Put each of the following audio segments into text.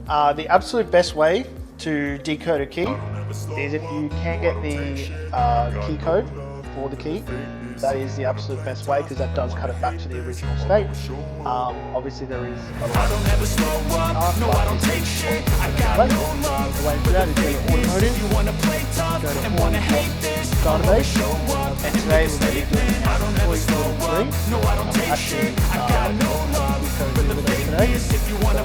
The absolute best way to decode a key is if you can get the key code for the key. That is the absolute best way because that does cut it back to the original state. Obviously there is a lot of the way for that is go to Automotive, go to database, and today we're going to be doing employee code 3. Actually, today. So what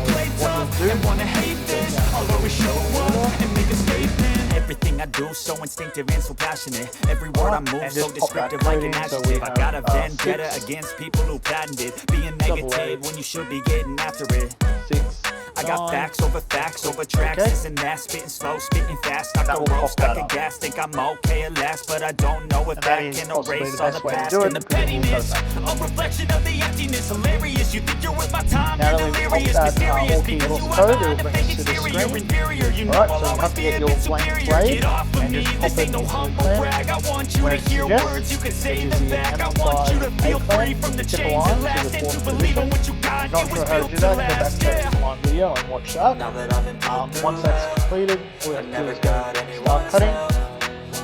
Everything I do so instinctive and so passionate. Every word I move so descriptive like an adjective. I got a vendetta against people who patented being negative when you should be getting after it. 6. I got facts over tracks, this and that, spitting slow, spitting fast, I can roast, I can gas, think I'm okay at last, but I don't know if that can erase all the past and the pettiness, a reflection of the emptiness, hilarious, you think you're with my time, you're delirious, mysterious, because you are not a fake exterior, inferior, you know I'll always be a bit superior, get off of me, this ain't no humble brag, I want you to hear words, you can say them back, I want you to feel free from the chains that last, and to believe in what you got, it was built to last, yeah. Video and watch that. Once that's completed, all you have to do is go start cutting.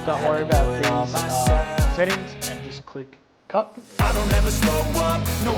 Don't worry about these settings and just click cut. I don't ever slow up, no